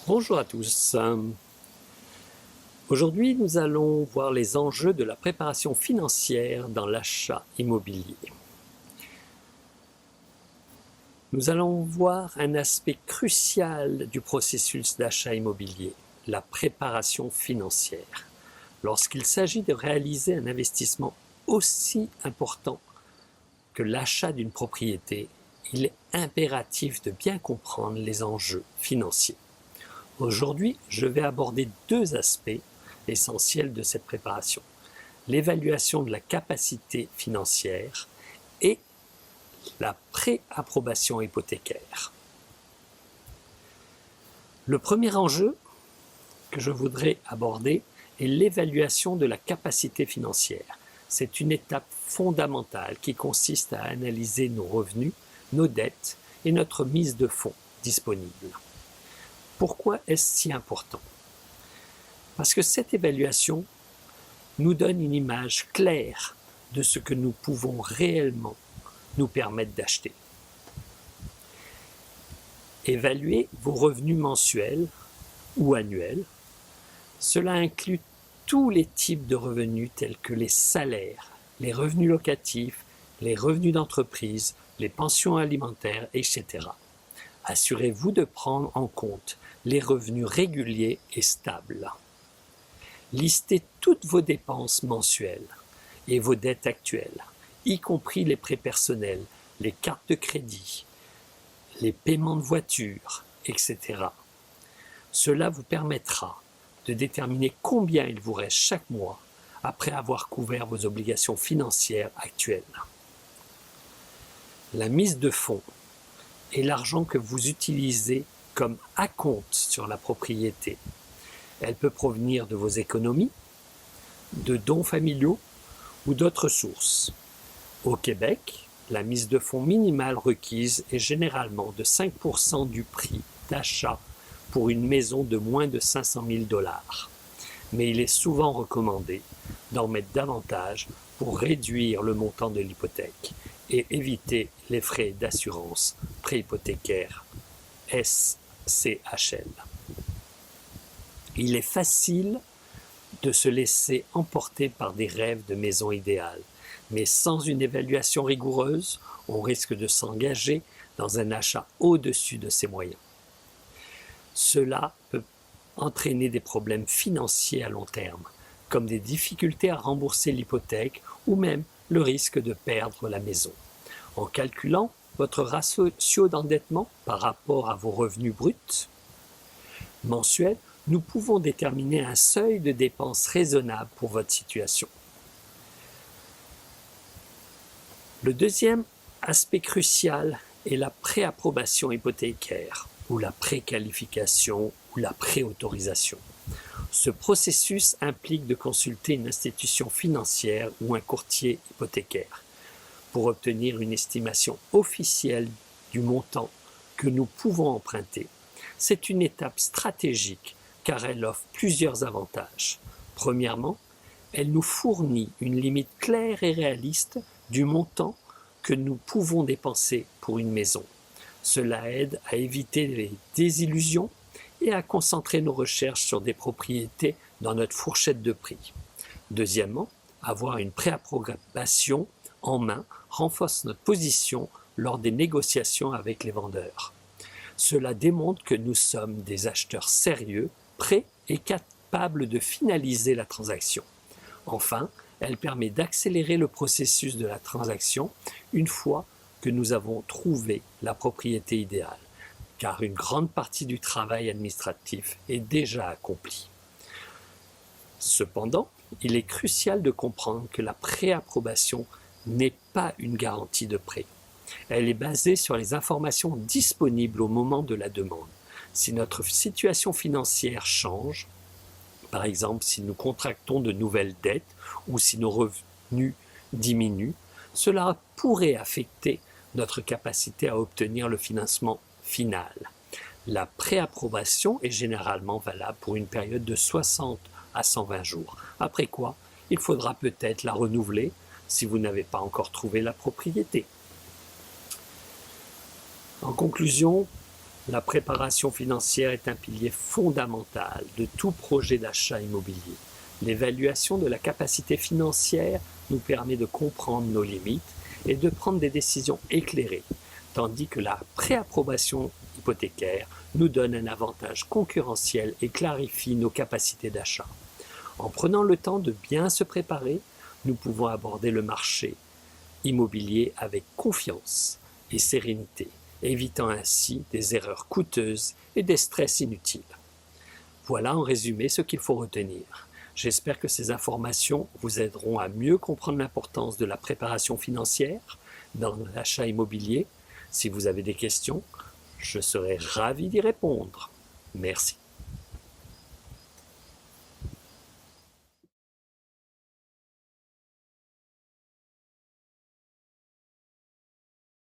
Bonjour à tous. Aujourd'hui, nous allons voir les enjeux de la préparation financière dans l'achat immobilier. Nous allons voir un aspect crucial du processus d'achat immobilier, la préparation financière. Lorsqu'il s'agit de réaliser un investissement aussi important que l'achat d'une propriété, il est impératif de bien comprendre les enjeux financiers. Aujourd'hui, je vais aborder deux aspects essentiels de cette préparation. L'évaluation de la capacité financière et la pré-approbation hypothécaire. Le premier enjeu que je voudrais aborder est l'évaluation de la capacité financière. C'est une étape fondamentale qui consiste à analyser nos revenus, nos dettes et notre mise de fonds disponible. Pourquoi est-ce si important? Parce que cette évaluation nous donne une image claire de ce que nous pouvons réellement nous permettre d'acheter. Évaluer vos revenus mensuels ou annuels, cela inclut tous les types de revenus tels que les salaires, les revenus locatifs, les revenus d'entreprise, les pensions alimentaires, etc. Assurez-vous de prendre en compte les revenus réguliers et stables. Listez toutes vos dépenses mensuelles et vos dettes actuelles, y compris les prêts personnels, les cartes de crédit, les paiements de voiture, etc. Cela vous permettra de déterminer combien il vous reste chaque mois après avoir couvert vos obligations financières actuelles. La mise de fonds est l'argent que vous utilisez comme acompte sur la propriété. Elle peut provenir de vos économies, de dons familiaux ou d'autres sources. Au Québec, la mise de fonds minimale requise est généralement de 5% du prix d'achat pour une maison de moins de 500 000 $. Mais il est souvent recommandé d'en mettre davantage pour réduire le montant de l'hypothèque et éviter les frais d'assurance préhypothécaire SCHL. Il est facile de se laisser emporter par des rêves de maison idéale, mais sans une évaluation rigoureuse, on risque de s'engager dans un achat au-dessus de ses moyens. Cela peut entraîner des problèmes financiers à long terme, comme des difficultés à rembourser l'hypothèque ou même le risque de perdre la maison. En calculant votre ratio d'endettement par rapport à vos revenus bruts mensuels, nous pouvons déterminer un seuil de dépenses raisonnable pour votre situation. Le deuxième aspect crucial est la préapprobation hypothécaire ou la préqualification ou la préautorisation. Ce processus implique de consulter une institution financière ou un courtier hypothécaire pour obtenir une estimation officielle du montant que nous pouvons emprunter. C'est une étape stratégique car elle offre plusieurs avantages. Premièrement, elle nous fournit une limite claire et réaliste du montant que nous pouvons dépenser pour une maison. Cela aide à éviter les désillusions et à concentrer nos recherches sur des propriétés dans notre fourchette de prix. Deuxièmement, avoir une préapprobation en main renforce notre position lors des négociations avec les vendeurs. Cela démontre que nous sommes des acheteurs sérieux, prêts et capables de finaliser la transaction. Enfin, elle permet d'accélérer le processus de la transaction une fois que nous avons trouvé la propriété idéale, car une grande partie du travail administratif est déjà accomplie. Cependant, il est crucial de comprendre que la préapprobation n'est pas une garantie de prêt. Elle est basée sur les informations disponibles au moment de la demande. Si notre situation financière change, par exemple si nous contractons de nouvelles dettes ou si nos revenus diminuent, cela pourrait affecter notre capacité à obtenir le financement final. La préapprobation est généralement valable pour une période de 60 à 120 jours, après quoi il faudra peut-être la renouveler si vous n'avez pas encore trouvé la propriété. En conclusion, La préparation financière est un pilier fondamental de tout projet d'achat immobilier. L'évaluation de la capacité financière nous permet de comprendre nos limites et de prendre des décisions éclairées, tandis que la préapprobation hypothécaire nous donne un avantage concurrentiel et clarifie nos capacités d'achat. En prenant le temps de bien se préparer, nous pouvons aborder le marché immobilier avec confiance et sérénité, évitant ainsi des erreurs coûteuses et des stress inutiles. Voilà en résumé ce qu'il faut retenir. J'espère que ces informations vous aideront à mieux comprendre l'importance de la préparation financière dans l'achat immobilier. Si vous avez des questions, je serai ravi d'y répondre. Merci.